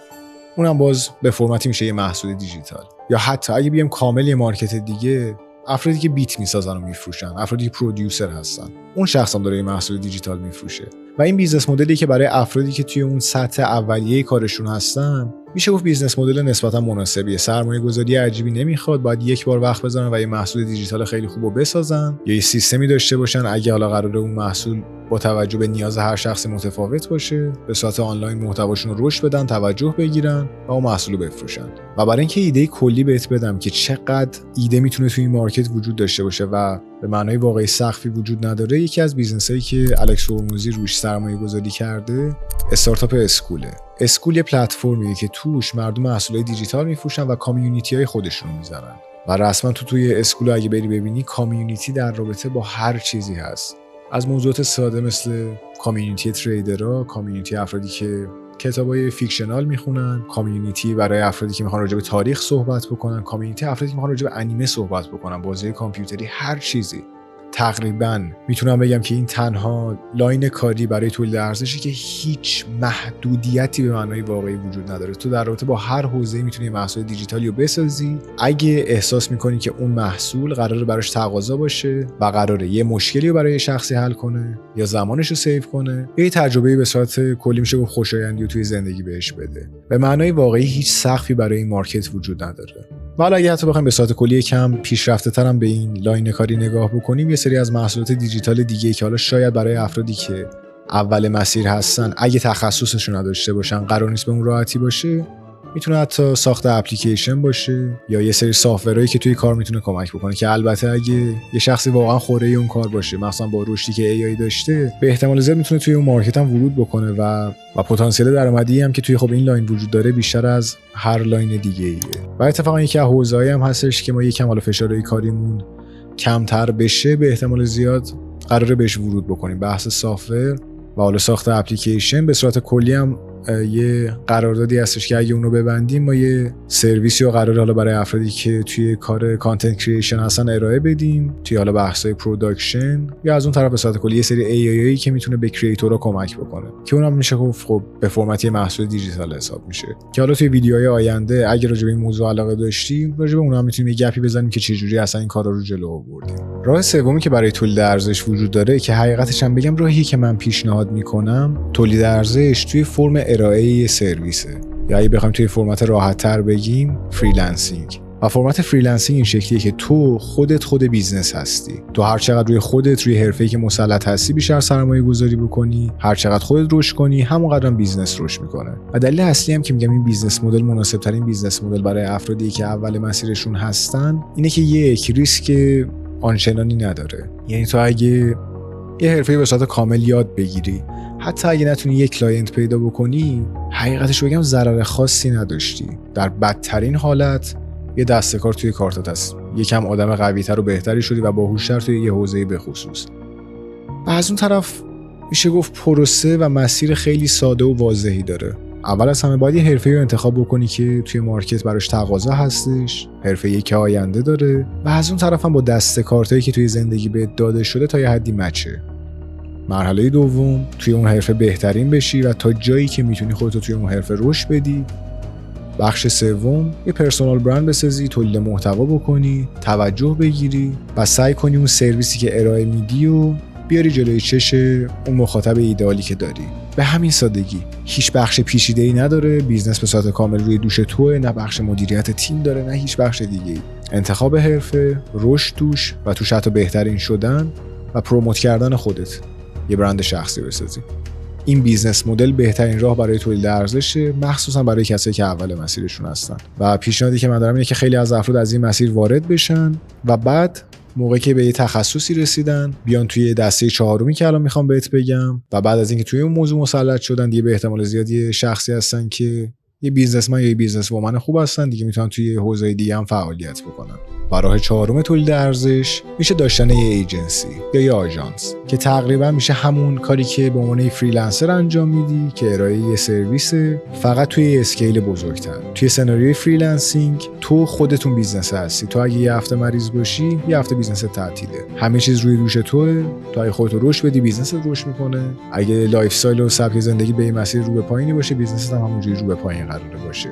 اونم باز به فرمتی میشه یه محصول دیجیتال. یا حتی اگه بیم کامل یه مارکت دیگه، افرادی که بیت میسازن و میفروشن، افرادی که پرودیوسر هستن، اون شخص هم داره یه محصول دیجیتال میفروشه. و این بیزنس مدلی که برای افرادی که توی اون سطح اولیه کارشون هستن، میشه گفت بیزنس مدل نسبتا مناسبیه. سرمایه گذاری عجیبی نمیخواد، باید یک بار وقت بذارن و یه محصول دیجیتال خیلی خوبو بسازن یا یه سیستمی داشته باشن اگه حالا قراره اون محصول با توجه به نیاز هر شخص متفاوت باشه، به صورت آنلاین محتواشون رو رشد بدن، توجه بگیرن و اون محصول رو بفروشن. و برای اینکه ایده کلی بهت بدم که چقدر ایده میتونه توی این مارکت وجود داشته باشه و به معنای واقعی سقفی وجود نداره، یکی از بیزنسایی که الکس هرموزی روش سرمایه گذاری کرده استارتاپ اسکوله. اسکول یه پلتفرمیه که توش مردم محصولات دیجیتال میفروشن و کامیونیتی‌های خودشون رو میزنن. و رسما توی اسکول اگه بری ببینی، کامیونیتی در رابطه با هر چیزی هست. از موضوعات ساده مثل کامیونیتی تریدرها، کامیونیتی افرادی که کتابای فیکشنال میخونن، کامیونیتی برای افرادی که میخوان راجع به تاریخ صحبت بکنن، کامیونیتی افرادی که میخوان راجع به انیمه صحبت بکنن، بازی کامپیوتری، هر چیزی. تقریباً میتونم بگم که این تنها لاین کاری برای تولید ارزشی که هیچ محدودیتی به معنای واقعی وجود نداره. تو در رابطه با هر حوزه‌ای میتونی محصول دیجیتالی رو بسازی اگه احساس میکنی که اون محصول قراره براش تقاضا باشه و قراره یه مشکلی رو برای شخصی حل کنه یا زمانش رو سیو کنه، یه تجربه به صورت کلی میشه گفت خوشایندی رو توی زندگی بهش بده. به معنای واقعی هیچ سقفی برای این مارکت وجود نداره. حالا اگه حتی بخوایم به صورت کلی کم پیشرفته‌تر هم به این لاین کاری نگاه بکنیم، یه سری از محصولات دیجیتال دیگه که حالا شاید برای افرادی که اول مسیر هستن اگه تخصصشون نداشته باشن قرار نیست به اون راحتی باشه، میتونه حتی ساخت اپلیکیشن باشه یا یه سری سافت‌ورایی که توی کار میتونه کمک بکنه که البته اگه یه شخصی واقعا خوره اون کار باشه، مثلا با رشدی که AI داشته، به احتمال زیاد میتونه توی اون مارکت هم ورود بکنه و پتانسیل درآمدی هم که توی خب این لاین وجود داره بیشتر از هر لاین دیگه‌ایه. و اتفاقا یکی از حوزه‌ای هم هستش که ما یکم حالا فشارهای کاریمون کمتر بشه، به احتمال زیاد قراره بهش ورود بکنیم. بحث سافت‌ور و حالا ساخت اپلیکیشن به صورت کلی هم یه قراردادی هستش که اگه اونو ببندیم ما یه سرویسی رو قراره حالا برای افرادی که توی کار کانتنت کریشن هستن ارائه بدیم، توی حالا بحث‌های پروداکشن، یا از اون طرف به صورت کلی یه سری AI که میتونه به کریئتورها کمک بکنه که اونم میشه گفت خب به فرمتی محصول دیجیتال حساب میشه که حالا توی ویدیوهای آینده اگه راجع به این موضوع علاقه داشتیم راجع به اونم میتونیم یه گپی بزنیم که چجوری اصلا این کارا رو جلو آوردیم. راه سومی که برای تولید ارزش وجود داره که حقیقتش هم بگم راهی که من پیشنهاد میکنم، تولید ارزش توی فرم ارائه سرویسه، یا اگه بخوایم توی فرمت راحت‌تر بگیم فریلنسینگ. و فرمت فریلنسینگ این شکلیه که تو خود بیزنس هستی. تو هر چقدر روی خودت، روی حرفه‌ای که مسلط هستی بیشتر سرمایه گذاری بکنی، هر چقدر خودت رشد کنی، همونقدر بیزنس رشد میکنه. و دلیل اصلی هم که میگم این بیزنس مدل مناسب ترین بیزنس مدل برای افرادی که اول مسیرشون هستن اینه که یک ریسک آنچنانی نداره. یعنی تو اگه یه حرفه‌ای به صورت کامل یاد بگیری، حتی اگه نتونی یک کلاینت پیدا بکنی، حقیقتش بگم ضرر خاصی نداشتی. در بدترین حالت یه دسته کار توی کارتات هست، یکم آدم قوی‌تر و بهتری شدی و باهوش‌تر توی یه حوزه‌ای به خصوص. و از اون طرف میشه گفت پروسه و مسیر خیلی ساده و واضحی داره. اول از همه باید یه حرفه‌ای رو انتخاب بکنی که توی مارکت براش تقاضا هستش، حرفه‌ای که آینده داره، و از اون طرف هم با دسته کارتایی که توی زندگی بهت داده شده تا یه حدی مچه. مرحله دوم توی اون حرفه بهترین بشی و تا جایی که میتونی خودتو توی اون حرفه رشد بدی. بخش سوم یه پرسونال برند بسازی، تولید محتوا بکنی، توجه بگیری و سعی کنی اون سرویسی که ارائه میدی و بیاری جلوی چش اون مخاطب ایدئالی که داری. به همین سادگی. هیچ بخش پیچیده‌ای نداره، بیزنس به صورت کامل روی دوش توئه، نه بخش مدیریت تیم داره نه هیچ بخش دیگه‌ای. انتخاب حرفه، رشد توش و توش حتی بهترین شدن و پروموت کردن خودت، یه برند شخصی بسازی. این بیزنس مدل بهترین راه برای تولید ارزشه، مخصوصا برای کسایی که اول مسیرشون هستن. و پیشنهادی که من دارم اینه که خیلی از افراد از این مسیر وارد بشن و بعد موقعی که به یه تخصصی رسیدن بیان توی دسته 4 که الان میخوام بهت بگم و بعد از اینکه توی اون موضوع مسلط شدن دیگه به احتمال زیادی شخصی هستن که یه بیزنسمن یا یه بیزنس وومن خوب هستن دیگه، میتونن توی حوزه دیگه هم فعالیت بکنن. و راه 4 تولید ارزش میشه داشتن یه ایجنسی یا یه آژانس که تقریبا میشه همون کاری که به عنوان فریلنسر انجام میدی که ارائه یه سرویس، فقط توی اسکیل بزرگتر. توی سناریوی فریلنسینگ تو خودتون بیزنس هستی. تو اگه یه هفته مریض باشی یه هفته بیزنس تعطیله، همه چیز روی دوش توئه. تو اگه خودت رشد بدی بیزنست رشد میکنه. اگه لایف استایل و سبک زندگی به این مسیر رو به پایینی باشه بیزنست هم همونجوری رو به پایین قراره باشه.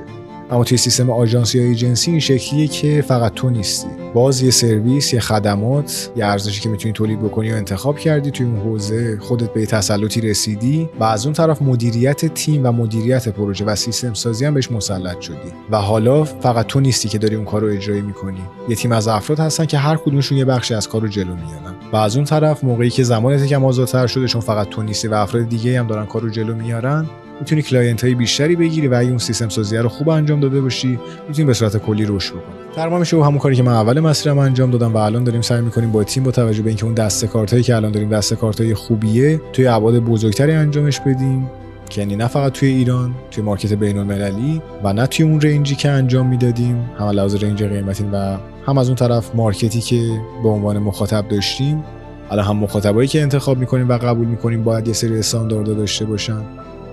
اما توی سیستم آژانس یا ایجنسی این شکلیه که فقط تو نیستی، باز یه سرویس، یه خدمات، یه ارزشی که میتونی تولید بکنی و انتخاب کردی توی اون حوزه، خودت به تسلطی رسیدی و از اون طرف مدیریت تیم و مدیریت پروژه و سیستم سازی هم بهش مسلط شدی و حالا فقط تو نیستی که داری اون کارو اجرایی میکنی. یه تیم از افراد هستن که هر کدومشون یه بخشی از کارو جلو میارن و از اون طرف موقعی که زمانت یکم آزادتر شده چون فقط تو نیستی و افراد دیگه هم دارن کارو جلو میارن، میتونی کلاینت‌های بیشتری بگیری و اگه اون سیستم سازی رو خوب انجام داده باشی میتونی به صورت کلی رشد بکنی. تقریبا میشه همون کاری که من اول مسیرم انجام دادم و الان داریم سعی می‌کنیم با تیم با توجه به اینکه اون دسته کارتایی که الان داریم دسته کارتای خوبیه توی ابعاد بزرگتری انجامش بدیم، که یعنی نه فقط توی ایران، توی مارکت بین‌المللی و نه توی اون رنجی که انجام میدادیم، هم لحاظ رنج قیمتی و هم از اون طرف مارکتی که به عنوان مخاطب داشتیم. الان هم مخاطبایی که انتخاب می‌کنیم و قبول می‌کنیم باید یه سری استانداردها داشته باشن.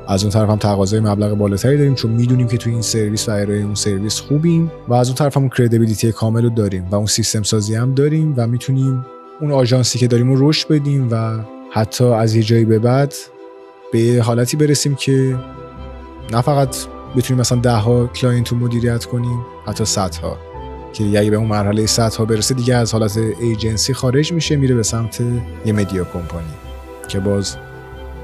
از اون طرف هم تقاضای مبلغ بالاتری داریم چون میدونیم که توی این سرویس و ارائه اون سرویس خوبیم و از اون طرف هم کردیبیلیتی کامل رو داریم و اون سیستم سازی هم داریم و میتونیم اون آژانسی که داریم رو رشد بدیم و حتی از یه جایی به بعد به حالتی برسیم که نه فقط بتونیم مثلا 10 کلاینت رو مدیریت کنیم، حتی 100 که اگه به اون مرحله 100 برسه دیگه از حالت ایجنسی خارج میشه، میره به سمت یه مدیا کمپانی که باز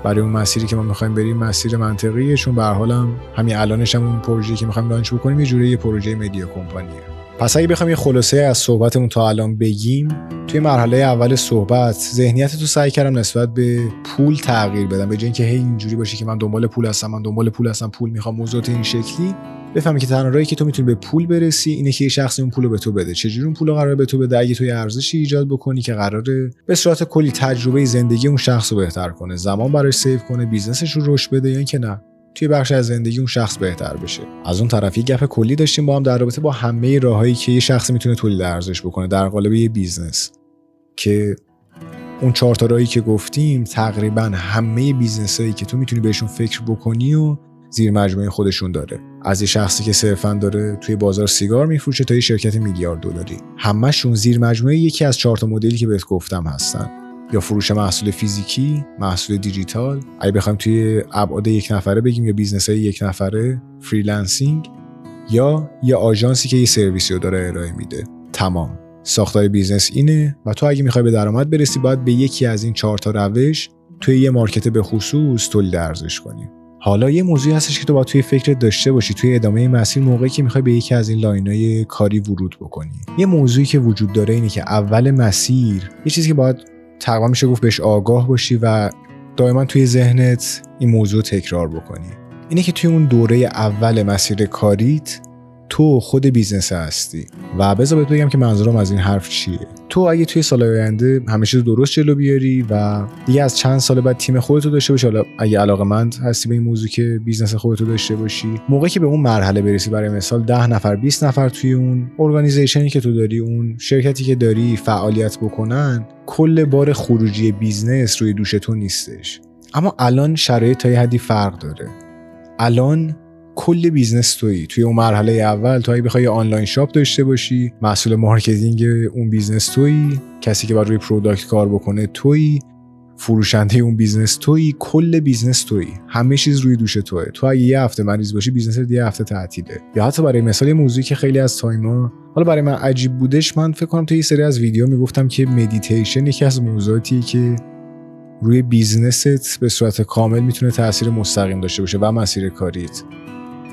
برای اون مسیری که ما می‌خوایم بریم مسیر منطقیه، چون به هر حال هم همین الانش هم اون پروژه‌ای که می‌خوایم لانچ بکنیم یه جوری یه پروژه مدیا کمپانیه. پس اگه بخوایم یه خلاصه از صحبتمون تا الان بگیم، توی مرحله اول صحبت ذهنیت تو سعی کردم نسبت به پول تغییر بدم، به جای اینکه هی اینجوری باشه که من دنبال پول هستم، پول می‌خوام، موضوعات این شکلی، بفهمی که تنها راهی که تو میتونی به پول برسی اینه که یه شخصی اون پولو به تو بده. چجوری اون پولو قراره به تو بده؟ اگه توی ارزشی ایجاد بکنی که قراره به صورت کلی تجربه زندگی اون شخص رو بهتر کنه، زمان براش سیو کنه، بیزنسش رو رشد بده، یا اینکه نه توی بخش از زندگی اون شخص بهتر بشه. از اون طرف یه گپ کلی داشتیم با هم در رابطه با همه راهایی که یه شخص میتونه تولید ارزش بکنه در قالب یه بیزنس، که اون 4 تا راهی که گفتیم تقریبا همه بیزنسایی که تو میتونی بهشون فکر بکنی و زیر مجموعه خودشون داره، از یه شخصی که صرفاً داره توی بازار سیگار میفروشه تا یه شرکت میلیارد دلاری، همه‌شون زیر مجموعه یکی از 4 تا مدلی که بهت گفتم هستن، یا فروش محصول فیزیکی، محصول دیجیتال، اگه بخوایم توی ابعاد یک نفره بگیم، یا بیزنس‌های یک نفره، فریلنسینگ، یا یه آژانسی که یه سرویسی رو داره ارائه میده. تمام ساختار بیزنس اینه و تو اگه میخوای به درآمد برسی باید به یکی از این 4 تا روش توی یه مارکت به خصوص تولید ارزش کنی. حالا یه موضوعی هستش که تو باید توی فکرت داشته باشی توی ادامه مسیر، موقعی که میخوای به یکی از این لاینای کاری ورود بکنی. یه موضوعی که وجود داره اینه که اول مسیر یه چیزی که باید تقریبا میشه گفت بهش آگاه باشی و دائما توی ذهنت این موضوع تکرار بکنی، اینه که توی اون دوره اول مسیر کاریت تو خود بیزنس هستی. و بذار بهت بگم که منظورم از این حرف چیه. تو اگه توی سال‌های آینده همه چیز درست جلو بیاری و دیگه از چند سال بعد تیم خودت رو داشته باشی، حالا اگه علاقه‌مند هستی به این موضوع که بیزنس خودت رو داشته باشی، موقعی که به اون مرحله برسی، برای مثال 10 نفر 20 نفر توی اون ارگانیزیشنی که تو داری، اون شرکتی که داری فعالیت بکنن، کل بار خروجی بیزنس روی دوش تو نیستش. اما الان شرایط تا یه حدی فرق داره. الان کل بیزنس توی اون مرحله اول تو اگه بخوای آنلاین شاپ داشته باشی، مسئول مارکتینگ اون بیزنس تویی، کسی که باید روی پروداکت کار بکنه تویی، فروشنده اون بیزنس تویی، کل بیزنس تویی، همه چیز روی دوش توئه. تو اگه یه هفته مریض باشی بیزنس یه هفته تعطیله. یا حتی برای مثال یه موضوعی که خیلی از تایما حالا برای من عجیب بودش، من فکر کنم توی یه سری از ویدیو میگفتم که مدیتیشن یکی از موضوعاتیه که روی بیزنست به صورت کامل میتونه تاثیر مستقیم داشته باشه و مسیر کاریت.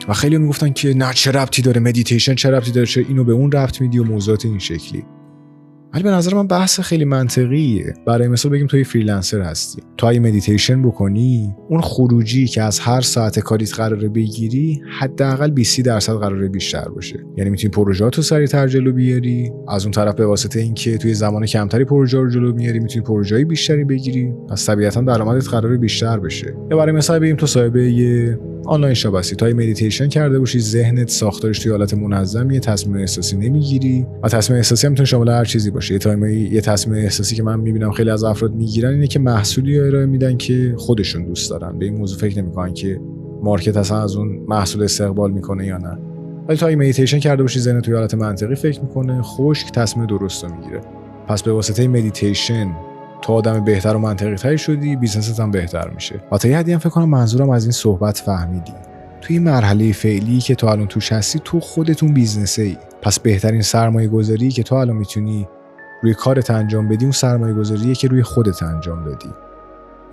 و خیلی میگفتن که نه چه ربطی داره مدیتیشن، چه ربطی داره، چه اینو به اون ربط میدی و موضوعات این شکلی. ولی به نظر من بحث خیلی منطقیه. برای مثال بگیم توی فریلنسر هستی، تو اگه مدیتیشن بکنی، اون خروجی که از هر ساعت کاریت قراره بگیری حداقل 20% قراره بیشتر باشه. یعنی میتونی پروژه‌اتو سریعتر جلو بیاری، از اون طرف به واسطه اینکه توی زمان کمتری پروژه رو جلو میاری میتونی پروژه‌ای بیشتری بگیری، پس طبیعتاً درآمدت قراره بیشتر بشه. یا برای مثال بگیم تو صاحب یه آنلاین شاپ هستی، تو مدیتیشن کرده باشی، ذهنت ساختارش توی حالت منظمیه، تصمیم احساسی نمیگیری. و تصمیم احساسی هم میتونه شامل هر چیزی باشه. یه تصمیم احساسی که من میبینم خیلی از افراد میگیرن اینه که محصولی ارائه میدن که خودشون دوست دارن، به این موضوع فکر نمیکنن که مارکت اصلا از اون محصول استقبال میکنه یا نه. ولی تو مدیتیشن کرده باشی، ذهنت توی حالت منطقی فکر میکنه، خشک تصمیم درست رو میگیره. پس به واسطه مدیتیشن تو آدم بهتر و منطقی تری شدی، بیزنست هم بهتر میشه. و تا یه حدی هم فکر کنم منظورم از این صحبت فهمیدی. توی مرحله فعلی که تو الان توش هستی، تو خودتون بیزنسه ای. پس بهترین سرمایه گذاری که تو الان میتونی روی کارت انجام بدی، اون سرمایه گذاریه که روی خودت انجام دادی.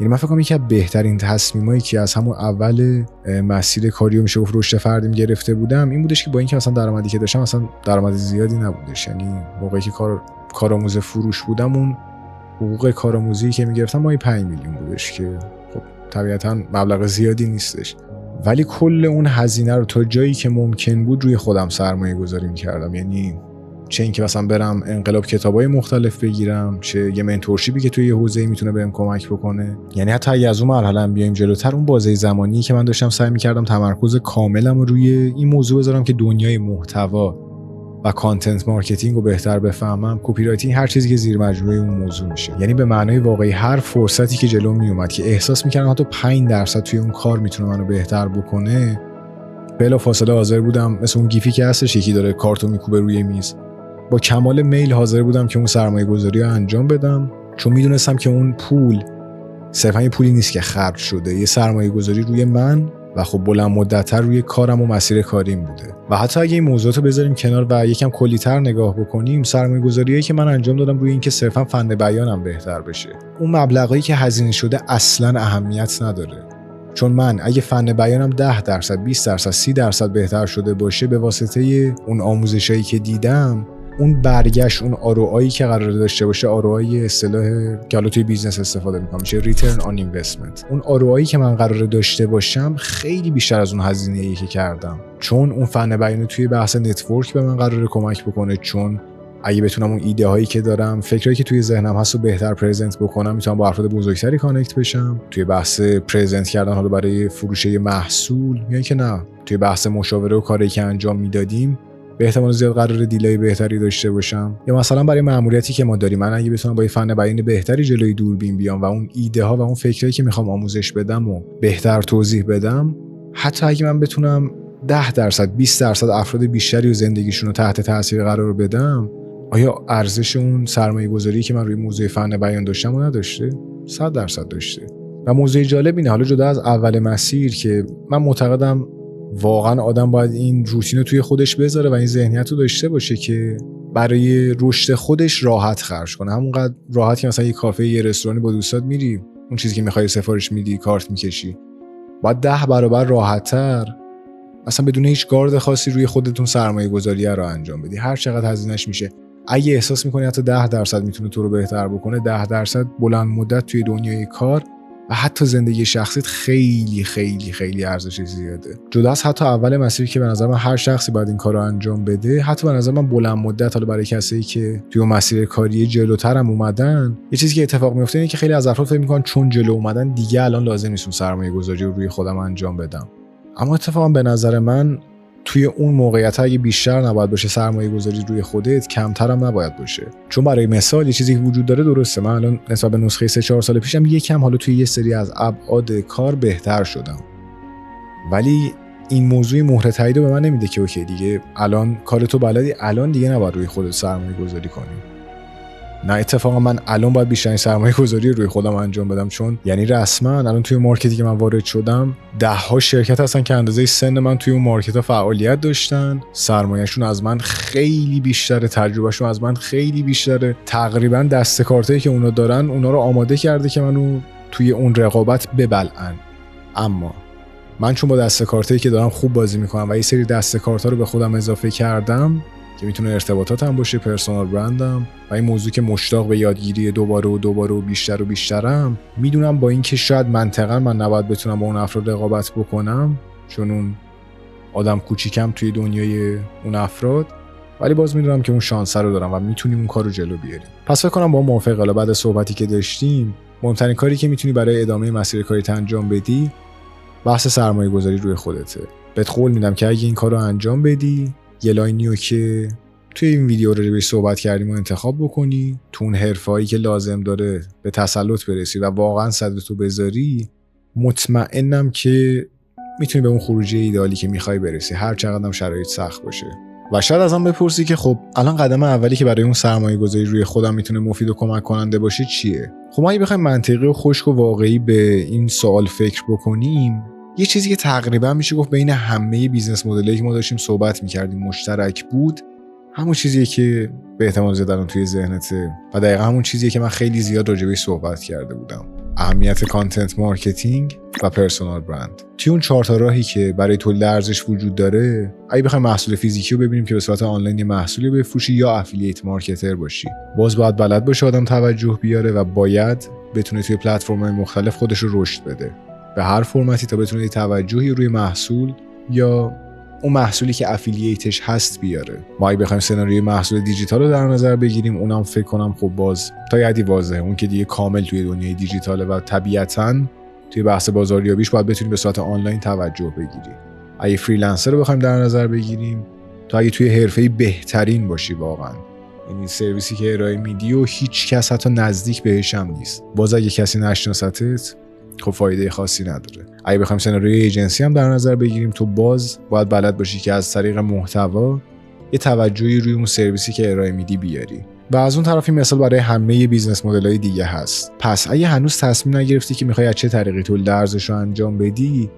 یعنی من فکر کنم یکی از بهترین تصمیمایی که از همون اول مسیر کاریو میشه گفت رشد فردیم گرفته بودم این بودش که با اینکه اصلا درآمدی که داشتم اصلا درآمد زیادی نبودش. یعنی موقعی که کارآموز فروش بودم، اون حقوق کارآموزی که میگرفتم ماهی 5 میلیون بودش که خب طبیعتاً مبلغ زیادی نیستش. ولی کل اون هزینه رو تا جایی که ممکن بود روی خودم سرمایه گذاری می‌کردم. یعنی چه اینکه مثلا برم انقلاب کتابای مختلف بگیرم، چه یه منتورشیپی که توی یه حوزه‌ای میتونه بهم کمک بکنه. یعنی حتی اگه از اون مرحله هم بیایم جلوتر، اون بازه زمانی که من داشتم سعی می‌کردم تمرکز کاملم روی این موضوع بذارم که دنیای محتوا و کانتنت مارکتینگ رو بهتر بفهمم، کپی رایتینگ، هر چیزی که زیر مجموعه اون موضوع میشه. یعنی به معنای واقعی هر فرصتی که جلوم میومد که احساس می‌کردم حتی 5% توی اون کار میتونه منو بهتر بکنه، بلافاصله حاضر بودم، مثل اون گیفی که هستش یکی داره کارتو میکوبه روی میز، با کمال میل حاضر بودم که اون سرمایه گذاری رو انجام بدم، چون میدونستم که اون پول صرفا یه پولی نیست که خرج شده، یه سرمایه گذاری روی من و خب بلند مدت‌تر روی کارم و مسیر کاریم بوده. و حتی اگه این موضوعات رو بذاریم کنار و یکم کلی‌تر نگاه بکنیم، سرمایه گذاریایی که من انجام دادم روی این که صرفا فن بیانم بهتر بشه، اون مبلغایی که هزینه شده اصلاً اهمیت نداره. چون من اگه فن بیانم 10%، 20%، 30% بهتر شده باشه به واسطه اون آموزشایی که دیدم، اون برگشت، اون ROI که قرار داشته باشه، ROI اصطلاح که حالا توی بیزنس استفاده میکنم میشه Return on Investment، اون ROI که من قرار داشته باشم خیلی بیشتر از اون هزینه‌ای که کردم. چون اون فن بیان توی بحث نتورک به من قراره کمک بکنه، چون اگه بتونم اون ایده هایی که دارم، فکرایی که توی ذهنم هست رو بهتر پرزنت بکنم، میتونم با افراد بزرگتری کانکت بشم توی بحث پرزنت کردن، حالا برای فروش یه محصول، یا اینکه نه توی بحث مشاوره و کاری که انجام میدادیم به احتمال زیاد قراره دیلای بهتری داشته باشم. یا مثلا برای ماموریتی که ما داریم، من اگه بتونم با یه فن بیان بهتری جلوی دوربین بیام و اون ایده ها و اون فکرایی که میخوام آموزش بدم و بهتر توضیح بدم، حتی اگه من بتونم 10%، 20% افراد بیشتری و زندگیشون رو تحت تاثیر قرار بدم، آیا ارزش اون سرمایه گذاری که من روی موضوع فن بیان داشتم و نداشته؟ 100% داشته. و موضوع جالب اینه، حالا جدا از اول مسیر، که من معتقدم واقعا آدم باید این روتین رو توی خودش بذاره و این ذهنیت رو داشته باشه که برای رشد خودش راحت خرج کنه. همونقدر راحت که مثلا یه کافه، یه رستورانی با دوستات میری، اون چیزی که میخوای سفارش میدی، کارت میکشی، باید 10 برابر راحت‌تر، اصلا بدون هیچ گارد خاصی روی خودتون سرمایه گذاری رو انجام بدی. هر چقدر هزینه‌اش میشه، اگه احساس میکنی حتی 10% میتونه تو رو بهتر بکنه، 10% بلند مدت توی دنیای کار و حتی زندگی شخصیت خیلی خیلی خیلی ارزش زیاده. جدا از حتی اول مسیری که به نظر من هر شخصی باید این کارو انجام بده، حتی به نظر من بلند مدت، حالا برای کسایی که توی مسیر کاری جلوتر هم اومدن، یه چیزی که اتفاق میفته اینه که خیلی از افراد فکر میکنن چون جلو اومدن دیگه الان لازم نیست اون سرمایه گذاری رو روی خودم انجام بدم. اما اتفاقا به نظر من توی اون موقعیت اگه بیشتر نباید باشه سرمایه گذاری روی خودت، کمتر هم نباید باشه. چون برای مثال یه چیزی که وجود داره، درسته من الان نسبت به نسخه 3-4 سال پیشم یکم حالا توی یه سری از ابعاد کار بهتر شدم، ولی این موضوع مهر تایید به من نمیده که اوکی دیگه الان کارتو بلدی، الان دیگه نباید روی خودت سرمایه گذاری کنی. نه، اتفاقا من الان باید بیشترین سرمایه گذاری روی خودم انجام بدم، چون یعنی رسما الان توی مارکتی که من وارد شدم 10 شرکت هستن که اندازه سن من توی اون مارکت‌ها فعالیت داشتن، سرمایه‌شون از من خیلی بیشتره، تجربهشون از من خیلی بیشتره، تقریبا دسته کارتایی که اونا دارن اونا رو آماده کرده که منو توی اون رقابت ببلعن. اما من چون با دسته کارتایی که دارم خوب بازی میکنم و یه سری دسته کارتا رو به خودم اضافه کردم که میتونه ارتباطاتم باشه، پرسونال برندم، و این موضوع که مشتاق به یادگیری دوباره و بیشتر و بیشترم، میدونم با اینکه شاید منطقاً من نباید بتونم با اون افراد رقابت بکنم چون اون آدم کوچیکم توی دنیای اون افراد، ولی باز میدونم که اون شانس رو دارم و میتونیم اون کار رو جلو بیاریم. پس فکر کنم با موافقه. بعد از صحبتی که داشتیم، مهمترین کاری که میتونی برای ادامه مسیر کاریت انجام بدی بحث سرمایه گذاری روی خودته. بهت قول میدم که اگه این کار رو انجام بدی، یه لاینیو که توی این ویدیو رو بهش صحبت کردیم و انتخاب بکنی، تو اون حرفه‌ای که لازم داره به تسلط برسی و واقعا صدتو بذاری، مطمئنم که میتونی به اون خروجی ایدئالی که میخوای برسی، هر چقدر هم شرایط سخت باشه. و شاید ازم بپرسی که خب الان قدم اولی که برای اون سرمایه گذاری روی خودم میتونه مفید و کمک کننده باشه چیه؟ خب ما اگه بخوایم منطقی و خشک و واقعی به این سوال فکر بکنیم، یه چیزی که تقریبا میشه گفت بین همه بیزنس مدلایی که ما داشتیم صحبت میکردیم مشترک بود، همون چیزیه که به احتمال زیاد الان توی ذهنته و دقیقا همون چیزیه که من خیلی زیاد راجع بهش صحبت کرده بودم: اهمیت کانتنت مارکتینگ و پرسونال برند. توی اون 4 تا راهی که برای تولید ارزش وجود داره، اگه بخوایم محصول فیزیکی رو ببینیم که به صورت آنلاین محصولی بفروشی یا افیلیت مارکتر باشی، باز باید بلد باشه آدم توجه بیاره و باید بتونه توی پلتفرم‌های مختلف خودش رو رشد بده به هر فرمتی تا بتونه توجهی روی محصول یا اون محصولی که افیلیتش هست بیاره. ما اگه بخوایم سناریوی محصول دیجیتال رو در نظر بگیریم، اونم فکر کنم خب باز تا یادی واضحه، اون که دیگه کامل توی دنیای دیجیتاله و طبیعتاً توی بحث بازاریابیش باید بتونیم به صورت آنلاین توجه بگیری. اگه فریلنسر رو بخوایم در نظر بگیریم، تا اگه توی حرفه‌ای بهترین باشی واقعاً، یعنی سرویسی که ارائه میدی و هیچ کس حتی نزدیک بهش هم نیست، باز اگه کسی نشناستت خب فایده خاصی نداره. اگه بخوایم سناریوی ایجنسی هم در نظر بگیریم، تو باز باید بلد باشی که از طریق محتوا یه توجهی روی اون سرویسی که ارائه میدی بیاری. و از اون طرفی مثال برای همه بیزنس مدل‌های دیگه هست. پس اگه هنوز تصمیم نگرفتی که می‌خوای از چه طریقی تولید ارزش رو انجام بدی،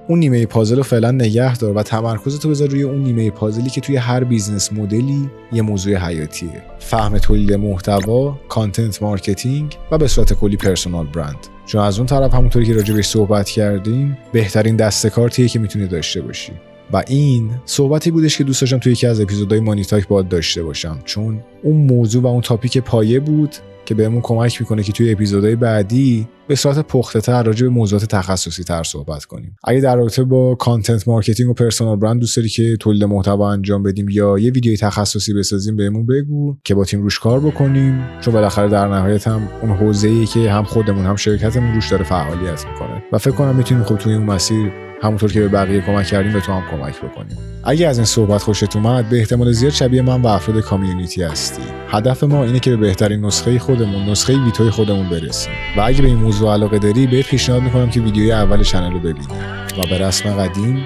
اون نیمه پازل رو فعلا نگه دار و تمرکزتو بذار روی اون نیمه پازلی که توی هر بیزنس مدلی یه موضوع حیاتیه: فهم تولید محتوا، کانتنت مارکتینگ و به صورت کلی پرسونال برند. چون از اون طرف همونطوری که راجع بهش صحبت کردیم، بهترین دسته کارتیه که میتونی داشته باشی. و این صحبتی بودش که دوست داشتم توی یکی از اپیزودهای مانیتاک باهات داشته باشم، چون اون موضوع و اون تاپیک پایه بود که بهمون کمک میکنه که توی اپیزودهای بعدی به صورت پخته‌تر راجع به موضوعات تخصصی تر صحبت کنیم. اگه در رابطه با کانتنت مارکتینگ و پرسونال برند دوست داری که تولید محتوا انجام بدیم یا یه ویدیوی تخصصی بسازیم، بهمون بگو که با تیم روش کار بکنیم، چون بالاخره در نهایت هم اون حوزه‌ای که هم خودمون هم شرکتمون روش داره فعالیت میکنه و فکر کنم میتونیم خب توی اون مسیر همونطور که به بقیه کمک کردیم به تو هم کمک بکنیم. اگه از این صحبت خوشت اومد، به احتمال زیاد شبیه من و افراد کامیونیتی هستی. هدف ما اینه که به بهترین نسخه خودمون، نسخه ویتوی خودمون برسیم. و اگه به این موضوع علاقه داری، بهت پیشنهاد میکنم که ویدیوی اول کانال رو ببینی. و به رسم قدیم،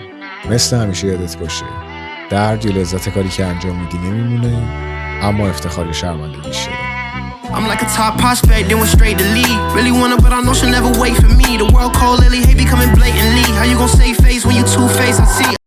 مثل همیشه یادت باشه: درد یا لذت کاری که انجام میدی نمیمونه، اما افتخار شرمندگیش داره. I'm like a top prospect, then went straight to league. Really want her, but I know she'll never wait for me. The world cold, lately hate becoming blatantly. How you gon' save face when you two-faced? I see